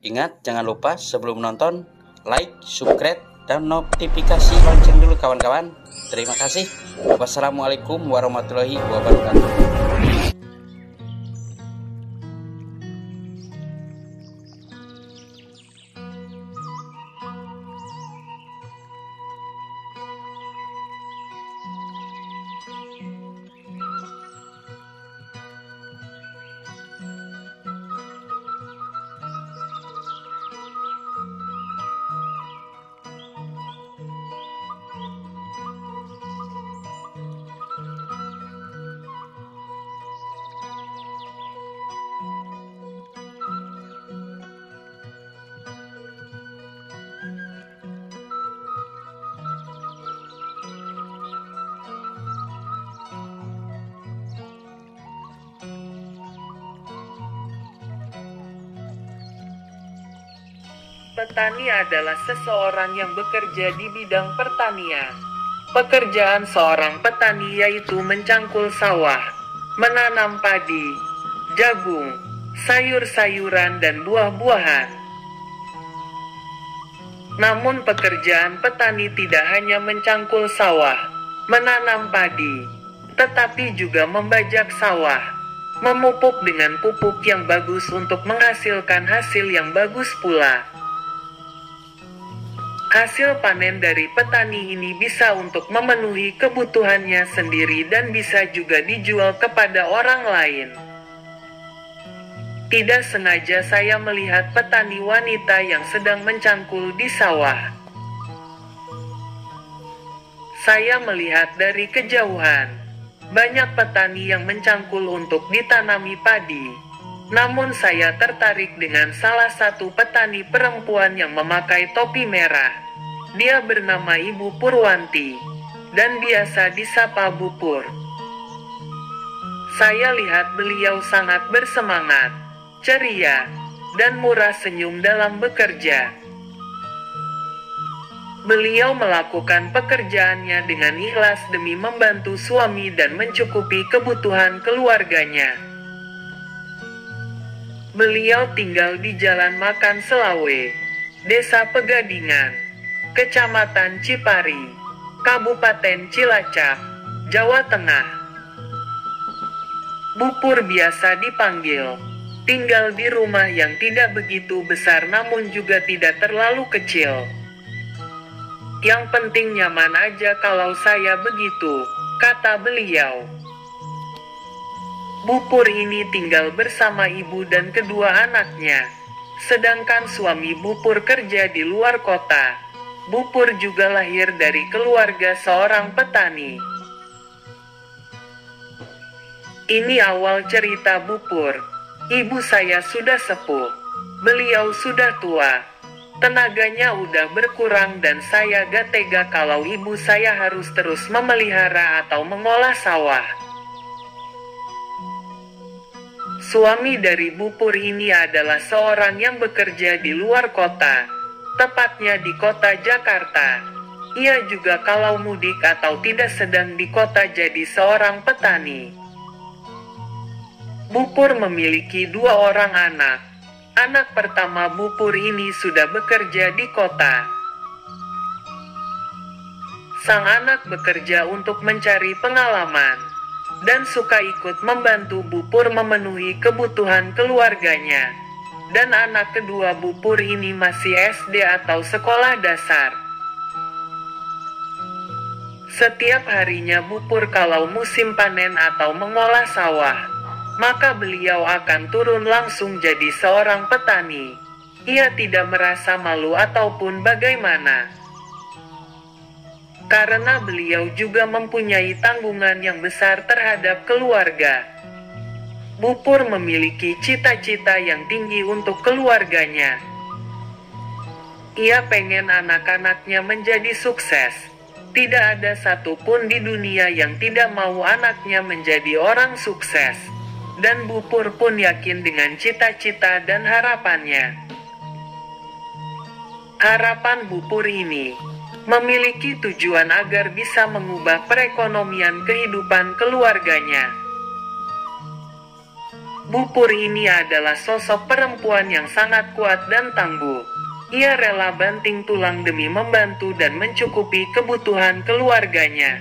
Ingat, jangan lupa sebelum nonton, like, subscribe, dan notifikasi lonceng dulu kawan-kawan. Terima kasih. Wassalamualaikum warahmatullahi wabarakatuh. Petani adalah seseorang yang bekerja di bidang pertanian. Pekerjaan seorang petani yaitu mencangkul sawah, menanam padi, jagung, sayur-sayuran dan buah-buahan. Namun pekerjaan petani tidak hanya mencangkul sawah, menanam padi, tetapi juga membajak sawah, memupuk dengan pupuk yang bagus untuk menghasilkan hasil yang bagus pula. Hasil panen dari petani ini bisa untuk memenuhi kebutuhannya sendiri dan bisa juga dijual kepada orang lain. Tidak sengaja saya melihat petani wanita yang sedang mencangkul di sawah. Saya melihat dari kejauhan, banyak petani yang mencangkul untuk ditanami padi. Namun saya tertarik dengan salah satu petani perempuan yang memakai topi merah. Dia bernama Ibu Purwanti, dan biasa disapa Bu Pur. Saya lihat beliau sangat bersemangat, ceria, dan murah senyum dalam bekerja. Beliau melakukan pekerjaannya dengan ikhlas demi membantu suami dan mencukupi kebutuhan keluarganya. Beliau tinggal di Jalan Makan Selawe, Desa Pegadingan, Kecamatan Cipari, Kabupaten Cilacap, Jawa Tengah. Bu Pur biasa dipanggil, tinggal di rumah yang tidak begitu besar namun juga tidak terlalu kecil. Yang penting nyaman aja kalau saya begitu, kata beliau. Bu Pur ini tinggal bersama ibu dan kedua anaknya, sedangkan suami Bu Pur kerja di luar kota. Bu Pur juga lahir dari keluarga seorang petani. Ini awal cerita Bu Pur. Ibu saya sudah sepuh, beliau sudah tua, tenaganya udah berkurang dan saya gak tega kalau ibu saya harus terus memelihara atau mengolah sawah. Suami dari Bu Pur ini adalah seorang yang bekerja di luar kota, tepatnya di kota Jakarta. Ia juga kalau mudik atau tidak sedang di kota jadi seorang petani. Bu Pur memiliki 2 orang anak. Anak pertama Bu Pur ini sudah bekerja di kota. Sang anak bekerja untuk mencari pengalaman dan suka ikut membantu Bu Pur memenuhi kebutuhan keluarganya. Dan anak kedua Bu Pur ini masih SD atau sekolah dasar. Setiap harinya Bu Pur kalau musim panen atau mengolah sawah, maka beliau akan turun langsung jadi seorang petani. Ia tidak merasa malu ataupun bagaimana. Karena beliau juga mempunyai tanggungan yang besar terhadap keluarga. Bu Pur memiliki cita-cita yang tinggi untuk keluarganya. Ia pengen anak-anaknya menjadi sukses. Tidak ada satupun di dunia yang tidak mau anaknya menjadi orang sukses. Dan Bu Pur pun yakin dengan cita-cita dan harapannya. Harapan Bu Pur ini memiliki tujuan agar bisa mengubah perekonomian kehidupan keluarganya. Bupur ini adalah sosok perempuan yang sangat kuat dan tangguh. Ia rela banting tulang demi membantu dan mencukupi kebutuhan keluarganya.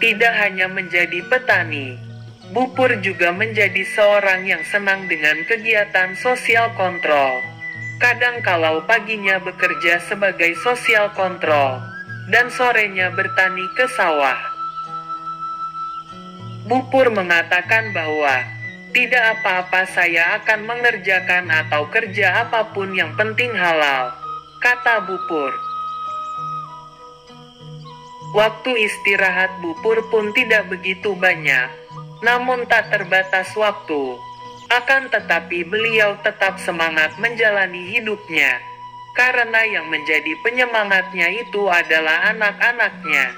Tidak hanya menjadi petani, Bupur juga menjadi seorang yang senang dengan kegiatan sosial kontrol. Kadang kalau paginya bekerja sebagai sosial kontrol, dan sorenya bertani ke sawah. Bupur mengatakan bahwa, tidak apa-apa, saya akan mengerjakan atau kerja apapun yang penting halal, kata Bupur. Waktu istirahat Bupur pun tidak begitu banyak, namun tak terbatas waktu. Akan tetapi beliau tetap semangat menjalani hidupnya, karena yang menjadi penyemangatnya itu adalah anak-anaknya.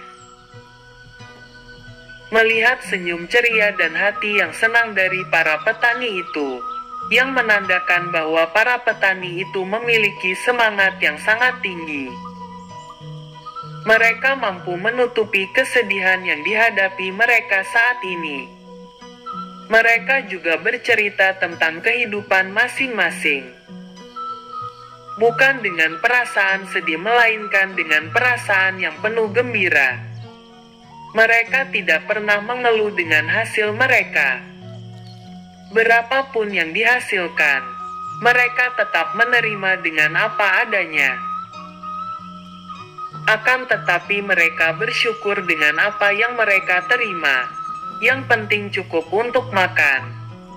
Melihat senyum ceria dan hati yang senang dari para petani itu, yang menandakan bahwa para petani itu memiliki semangat yang sangat tinggi. Mereka mampu menutupi kesedihan yang dihadapi mereka saat ini. Mereka juga bercerita tentang kehidupan masing-masing. Bukan dengan perasaan sedih, melainkan dengan perasaan yang penuh gembira. Mereka tidak pernah mengeluh dengan hasil mereka. Berapapun yang dihasilkan, mereka tetap menerima dengan apa adanya. Akan tetapi mereka bersyukur dengan apa yang mereka terima. Yang penting cukup untuk makan,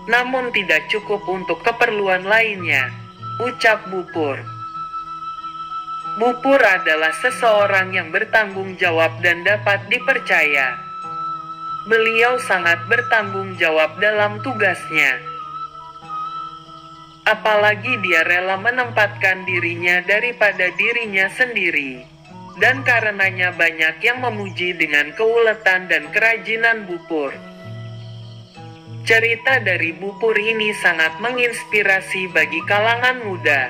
namun tidak cukup untuk keperluan lainnya, ucap Bupur. Bupur adalah seseorang yang bertanggung jawab dan dapat dipercaya. Beliau sangat bertanggung jawab dalam tugasnya. Apalagi dia rela menempatkan dirinya daripada dirinya sendiri. Dan karenanya banyak yang memuji dengan keuletan dan kerajinan Bupur. Cerita dari Bupur ini sangat menginspirasi bagi kalangan muda,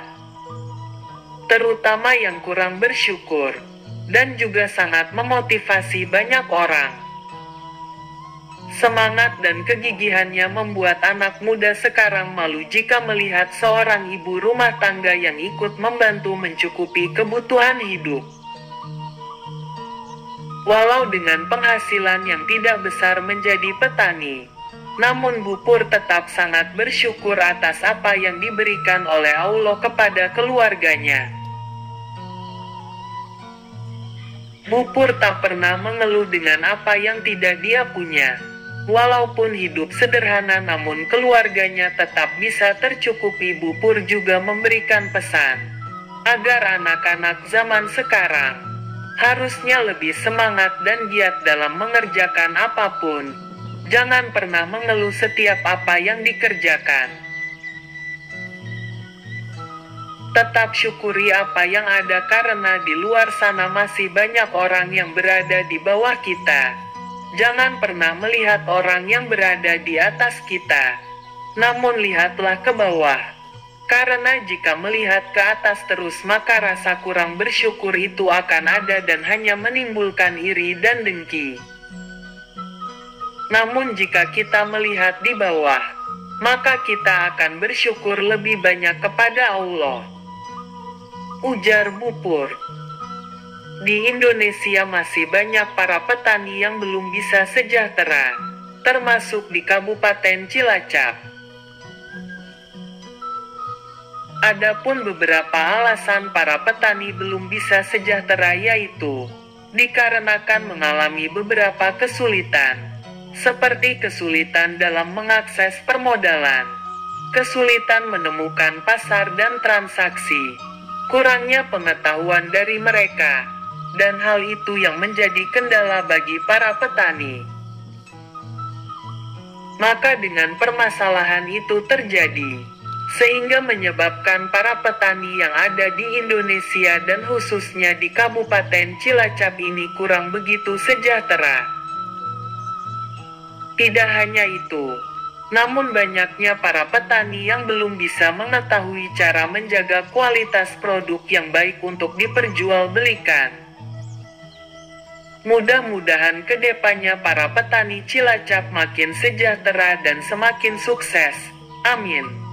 terutama yang kurang bersyukur, dan juga sangat memotivasi banyak orang. Semangat dan kegigihannya membuat anak muda sekarang malu jika melihat seorang ibu rumah tangga yang ikut membantu mencukupi kebutuhan hidup. Walau dengan penghasilan yang tidak besar menjadi petani, namun Bupur tetap sangat bersyukur atas apa yang diberikan oleh Allah kepada keluarganya. Bupur tak pernah mengeluh dengan apa yang tidak dia punya. Walaupun hidup sederhana namun keluarganya tetap bisa tercukupi. Bupur juga memberikan pesan agar anak-anak zaman sekarang harusnya lebih semangat dan giat dalam mengerjakan apapun. Jangan pernah mengeluh setiap apa yang dikerjakan. Tetap syukuri apa yang ada karena di luar sana masih banyak orang yang berada di bawah kita. Jangan pernah melihat orang yang berada di atas kita, namun lihatlah ke bawah. Karena jika melihat ke atas terus maka rasa kurang bersyukur itu akan ada dan hanya menimbulkan iri dan dengki. Namun jika kita melihat di bawah, maka kita akan bersyukur lebih banyak kepada Allah, ujar Bupur. Di Indonesia masih banyak para petani yang belum bisa sejahtera, termasuk di Kabupaten Cilacap. Adapun beberapa alasan para petani belum bisa sejahtera yaitu dikarenakan mengalami beberapa kesulitan, seperti kesulitan dalam mengakses permodalan, kesulitan menemukan pasar dan transaksi, kurangnya pengetahuan dari mereka, dan hal itu yang menjadi kendala bagi para petani. Maka dengan permasalahan itu terjadi, sehingga menyebabkan para petani yang ada di Indonesia dan khususnya di Kabupaten Cilacap ini kurang begitu sejahtera. Tidak hanya itu, namun banyaknya para petani yang belum bisa mengetahui cara menjaga kualitas produk yang baik untuk diperjualbelikan. Mudah-mudahan kedepannya para petani Cilacap makin sejahtera dan semakin sukses. Amin.